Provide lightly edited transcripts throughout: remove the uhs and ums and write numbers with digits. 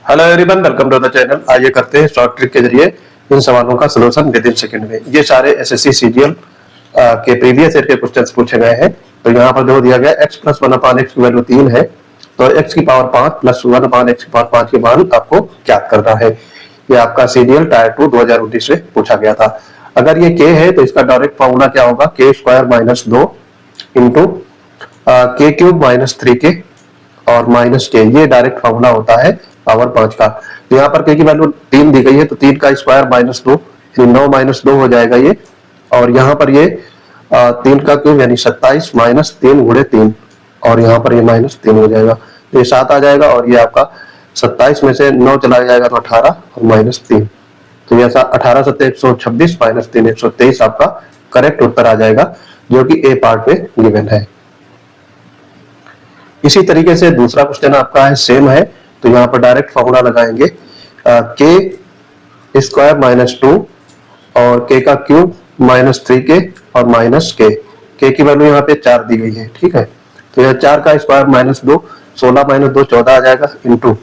Hello everyone, welcome to the channel. आइए करते हैं शॉर्ट ट्रिक के जरिए इन सवालों का सलूशन विद इन सेकंड में। ये सारे एसएससी सीजीएल के प्रीवियस ईयर के क्वेश्चंस पूछे गए हैं। तो यहाँ पर जो दिया गया x प्लस 1/x की वैल्यू 3 है, तो x की पावर 5 प्लस 1/x की पावर 5 के मान आपको ज्ञात करना है। ये आपका सीजीएल टायर 2 2019 में पूछा गया था। अगर ये k है तो इसका डायरेक्ट फॉर्मूला क्या होगा, k square minus 2 into k cube minus 3k और माइनस k। ये डायरेक्ट फॉर्मूला होता है पावर 5 का। तो यहाँ पर k की वैल्यू 3 दी गई है, तो 3 का स्क्वायर माइनस 2 यानी 9 माइनस 2 हो जाएगा ये। और यहाँ पर ये 3 का क्यूब यानी 27 माइनस 3 गुणे 3 और यहाँ पर ये माइनस 3 हो जाएगा, तो ये 7 आ जाएगा। और ये आपका 27 में से 9 चला जाएगा तो 18 और माइनस 3, तो ये 18 7 126 माइनस 3 123 आपका करेक्ट उत्तर आ जाएगा, जो कि ए पार्ट में गिवन है। इसी तरीके से दूसरा क्वेश्चन आपका है, सेम है। तो यहाँ पर डायरेक्ट फॉर्मूला लगाएंगे, k स्क्वायर माइनस 2 और k का क्यूब माइनस 3k और माइनस k की वैल्यू यहाँ पे 4 दी गई है, ठीक है। तो यह 4 का स्क्वायर माइनस 2, 16 माइनस 2 14 आ जाएगा, इंटू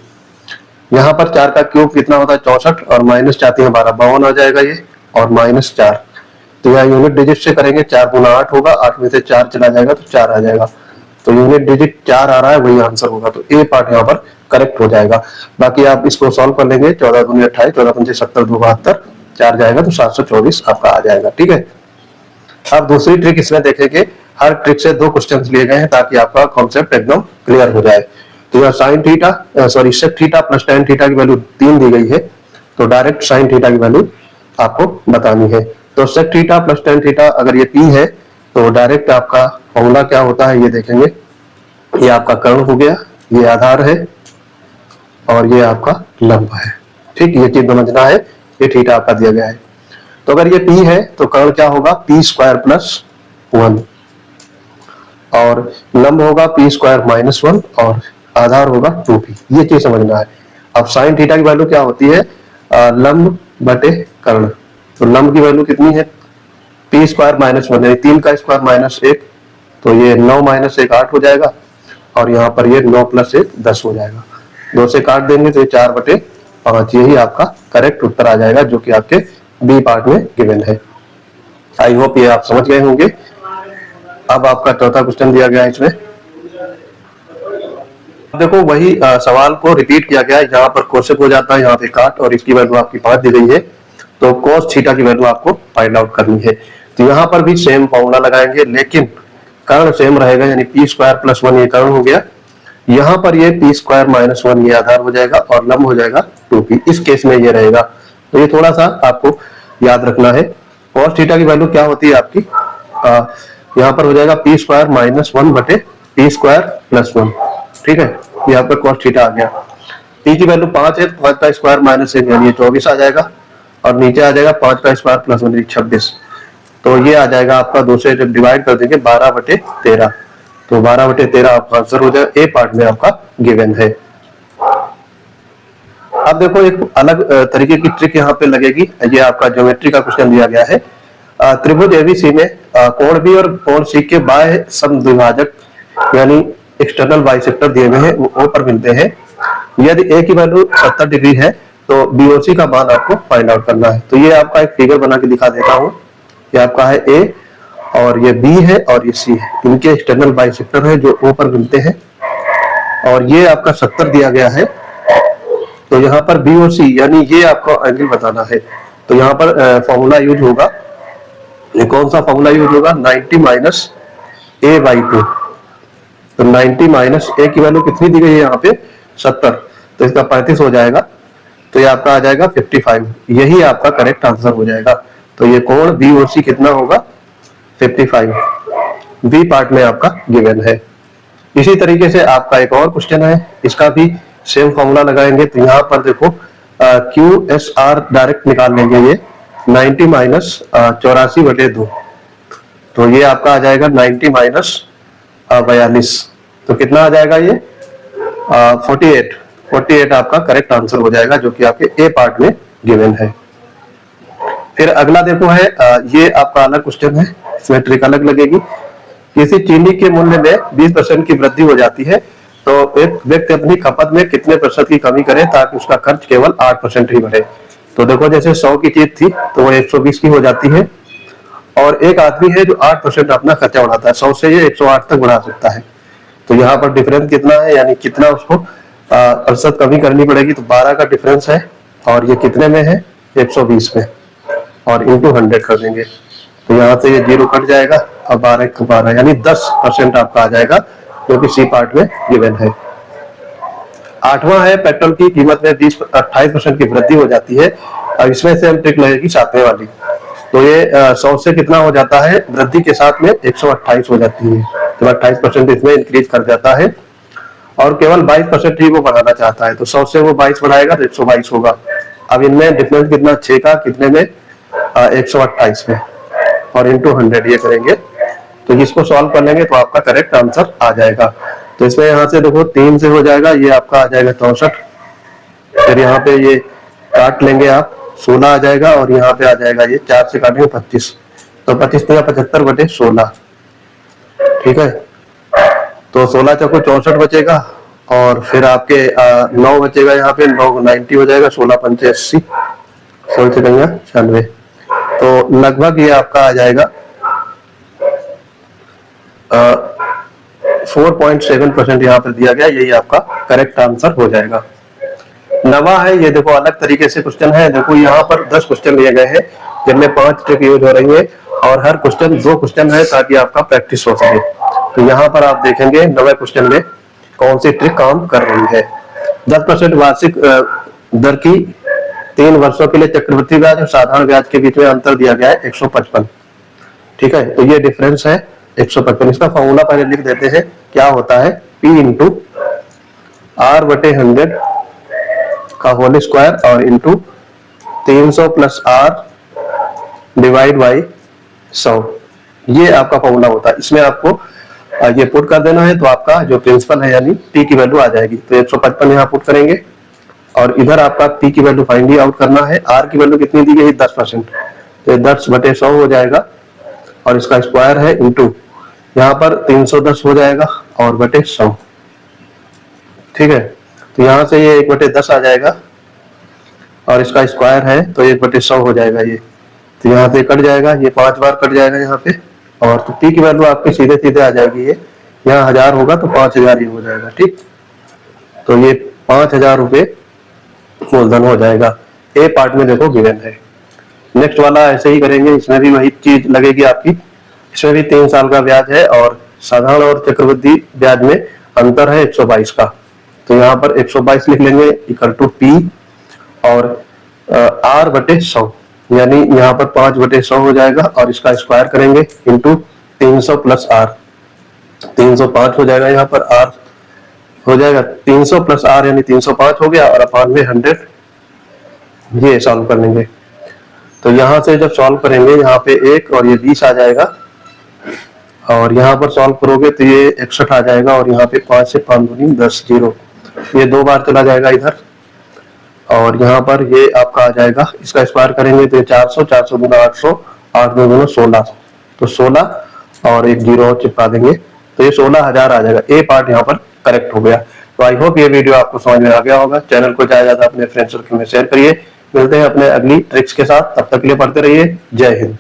यहाँ पर 4 का क्यूब कितना होता है 64 और माइनस 4 12 52 आ जाएगा ये, और माइनस 4। तो यह यूनिट डिजिट से करेंगे, 4 गुना 8 होगा, 8 में से 4 चला जाएगा तो 4 आ जाएगा। तो यूनिट डिजिट 4 आ रहा है, वही आंसर होगा। तो ए पार्ट यहाँ पर करेक्ट हो जाएगा। बाकी आप इसको सॉल्व कर लेंगे, 14 दूनी 28, 14 पंचे 70, 2 72, 4 जाएगा तो 724 आपका आ जाएगा, ठीक है। अब दूसरी ट्रिक इसमें देखेंगे। हर ट्रिक से 2 क्वेश्चंस लिए गए हैं ताकि आपका कॉन्सेप्ट एकदम क्लियर हो जाए। तो यह sine theta sec theta plus tan theta की वैल्यू 3 दी गई है, तो डायरेक्ट साइन थीटा की वैल्यू आपको बतानी है। तो sec theta plus tan theta अगर ये p है तो डायरेक्ट आपका फॉर्मूला क्या होता है ये देखेंगे। ये आपका कर्ण हो गया, ये आधार है और ये आपका लंब है, ठीक। ये चीज समझना है, ये थीटा आपका दिया गया है। तो अगर ये p है तो कर्ण क्या होगा, p स्क्वायर प्लस 1 और लंब होगा p स्क्वायर माइनस 1 और आधार होगा 2p। ये चीज समझना है। अब साइन थीटा की वैल्यू क्या होती है, लंब बटे कर्ण। तो लंब की वैल्यू कितनी है, p स्क्वायर माइनस 1 यानी 3 का स्क्वायर माइनस 1, तो ये 9 माइनस 1 8 हो जाएगा, और यहाँ पर ये 9 प्लस 1 10 हो जाएगा। 2 से काट देंगे तो ये 4/5, यही आपका करेक्ट उत्तर आ जाएगा, जो कि आपके बी पार्ट में गिवन है। आई होप ये आप समझ गए होंगे। अब आपका चौथा क्वेश्चन दिया गया है इसमें। देखो वही सवाल को रिपीट किया गया है, यहाँ पर कोसेक हो जाता है, यहाँ पे काट, और इसकी वैल्यू आपकी 5 दी गई है। तो cos थीटा की वैल्यू आपको फाइंड आउट करनी है। तो यहाँ पर भी सेम फॉर्मूला लगाएंगे, लेकिन कर्ण सेम रहेगा, यानी p स्क्वायर प्लस 1 ये कर्ण हो गया। यहाँ पर ये p स्क्वायर माइनस 1 ये आधार हो जाएगा और लंब हो जाएगा 2p। इस केस में ये रहेगा, तो ये थोड़ा सा आपको याद रखना है। cos थीटा की वैल्यू क्या होती है आपकी, यहाँ पर हो जाएगा p स्क्वायर माइनस 1 बटे p स्क्वायर प्लस 1, ठीक है। ये आपका cos थीटा आ गया। p की वैल्यू 5 है, 5 का स्क्वायर माइनस 1 यानी 24 आ जाएगा, और नीचे आ जाएगा 5 का स्क्वायर प्लस 1 26। तो ये आ जाएगा आपका, 2 से जब डिवाइड कर देंगे 12/13, तो 12/13 आपका आंसर हो जाएगा। ए पार्ट में आपका गिवन है। अब देखो एक अलग तरीके की ट्रिक यहाँ पे लगेगी। ये आपका ज्योमेट्री का क्वेश्चन दिया गया है। त्रिभुज एबीसी में कोण बी और कोण सी के बाह्य समद्विभाजक यानी एक्सटर्नल बाइसेक्टर दिए हुए हैं, वो ओ पर मिलते हैं। यदि ए की वैल्यू 70 डिग्री है तो बीओसी का मान आपको फाइंड आउट करना है। तो ये आपका एक फिगर बना के दिखा देता हूँ। ये आपका है ए और ये बी है और ये सी है, इनके एक्सटर्नल बाइसेक्टर है जो ओ पर मिलते हैं, और ये आपका 70 दिया गया है। तो यहाँ पर बी और सी यानी ये आपको एंगल बताना है। तो यहाँ पर फॉर्मूला यूज होगा, ये कौन सा फॉर्मूला यूज होगा, 90 माइनस a/2। तो 90 माइनस ए की वैल्यू कितनी दी गई है यहाँ पे 70, तो इसका 35 हो जाएगा, तो ये आपका आ जाएगा 55। यही आपका करेक्ट आंसर हो जाएगा। तो ये कोण बी और सी कितना होगा 55, बी पार्ट में आपका गिवन है। इसी तरीके से आपका एक और क्वेश्चन है, इसका भी सेम फॉर्मूला लगाएंगे। तो यहाँ पर देखो QSR डायरेक्ट निकाल लेंगे, ये 90 माइनस 84/2, तो ये आपका आ जाएगा 90 माइनस 42, तो कितना आ जाएगा ये 48 आपका करेक्ट आंसर हो जाएगा, जो कि आपके ए पार्ट में गिवन है। फिर अगला देखो है, ये आपका अलग क्वेश्चन है, इसमें ट्रिक अलग लगेगी। किसी चीनी के मूल्य में 20% की वृद्धि हो जाती है तो एक व्यक्ति अपनी खपत में कितने प्रतिशत की कमी करे ताकि उसका खर्च केवल 8% ही बढ़े। तो देखो जैसे 100 की चीज थी तो वो 120 की हो जाती है, और एक आदमी है जो 8% अपना खर्चा बढ़ाता है, 100 से ये 108 तक बढ़ा सकता है। तो यहाँ पर डिफरेंस कितना है, यानी कितना उसको प्रतिशत कमी करनी पड़ेगी, तो 12 का डिफरेंस है, और ये कितने में है, 120 में, और इंटू 100 कर देंगे। तो यहाँ से ये 0 कट जाएगा, और 12 का 12 यानी 10% आपका आ जाएगा, जो कि सी पार्ट में गिवन है। 8वां है पेट्रोल की कीमत में 28% की वृद्धि हो जाती है। अब इसमें से हम ट्रिक लगेगी 7वें वाली। तो ये 100 से कितना हो जाता है, वृद्धि के साथ में 128 हो जाती है, तो 28% इसमें इंक्रीज कर जाता है, और केवल 22% ही वो बढ़ाना चाहता है। तो 100 से वो 22 बढ़ाएगा तो 122 होगा। अब इनमें डिफरेंस कितना, 6 का कितने में, 128 में, और इंटू 100 ये करेंगे। तो इसको सॉल्व कर लेंगे तो आपका करेक्ट आंसर आ जाएगा। तो इसमें यहाँ से देखो 3 से हो जाएगा, ये आपका आ जाएगा 64, फिर यहाँ पे ये काट लेंगे आप, 16 आ जाएगा, और यहाँ पे आ जाएगा ये 4 से काटेंगे 25, तो 25 में 75/16, ठीक है। तो 16 चौको 64 बचेगा, और फिर आपके 9 बचेगा, यहाँ पे 9 90 हो जाएगा, 16 पंचे 80, 16 से 96, तो लगभग ये आपका आ जाएगा 4.7% यहाँ पर दिया गया, यही आपका करेक्ट आंसर हो जाएगा। 9वां है, ये देखो अलग तरीके से क्वेश्चन है। देखो यहाँ पर 10 क्वेश्चन लिए गए हैं, जिनमें 5 ट्रिक यूज हो रही है, और हर क्वेश्चन 2 क्वेश्चन है ताकि आपका प्रैक्टिस हो सके। तो यहाँ पर आप देखेंगे 9वें क्वेश्चन में कौन सी ट्रिक काम कर रही है। 10% वार्षिक दर की 3 वर्षों के लिए चक्रवृद्धि ब्याज और साधारण ब्याज के बीच में अंतर दिया गया है 155, ठीक है। तो ये डिफरेंस है 155। इसका फॉर्मूला पहले लिख देते हैं, क्या होता है, P इंटू R/100 का होल स्क्वायर, और into 300 plus R divide by 100, ये आपका फॉर्मूला होता है। इसमें आपको ये पुट कर देना है, तो आपका जो प्रिंसिपल है यानी P की वैल्यू आ जाएगी। तो 155 यहाँ पुट करेंगे, और इधर आपका P की वैल्यू फाइंड आउट करना है। R की वैल्यू कितनी दी गई है, 10%, तो 10/100 हो जाएगा, और इसका स्क्वायर है, इंटू यहाँ पर 310 हो जाएगा, और बटे 100, ठीक है। तो यहाँ से ये 1/10 आ जाएगा, और इसका स्क्वायर है तो 1/100 हो जाएगा ये। तो यहाँ से कट जाएगा, ये 5 बार कट जाएगा यहाँ पे, और तो P की वैल्यू आपकी सीधे सीधे आ जाएगी। ये यहाँ 1000 होगा तो 5000 ही हो जाएगा, ठीक। तो ये 5000 रुपये मूलधन हो जाएगा। ए पार्ट में देखो गिवन है। नेक्स्ट वाला ऐसे ही करेंगे, इसमें भी वही चीज लगेगी आपकी। इसमें भी 3 साल का ब्याज है, और साधारण और चक्रवृद्धि ब्याज में अंतर है 122 का। तो यहाँ पर 122 लिख लेंगे, इक्वल टू P और R/100, यानी यहाँ पर 5/100 हो जाएगा, और इसका स्क्वायर करेंगे, इंटू 300 प्लस R, 305 हो जाएगा। यहाँ पर R हो जाएगा 300 प्लस R यानी 305 हो गया, और अपान में 100, ये सॉल्व कर लेंगे। तो यहाँ से जब सॉल्व करेंगे, यहाँ पे 1 और ये 20 आ जाएगा, और यहाँ पर सॉल्व करोगे तो ये 61 आ जाएगा, और यहाँ पे 5 से 5 दूनी 10, 0, ये 2 बार चला जाएगा इधर, और यहाँ पर ये आपका आ जाएगा। इसका स्क्वायर करेंगे तो ये 400, 400 गुना 800, 8 2 गुना 16, तो 16 और एक 0 और चिपका देंगे, तो ये 16,000 आ जाएगा। ए पार्ट यहाँ पर करेक्ट हो गया। तो आई होप ये वीडियो आपको समझ में आ गया होगा। चैनल को ज्यादा अपने फ्रेंड सर्कल में शेयर करिए। मिलते हैं अपने अगली ट्रिक्स के साथ, तब तक के लिए पढ़ते रहिए। जय हिंद।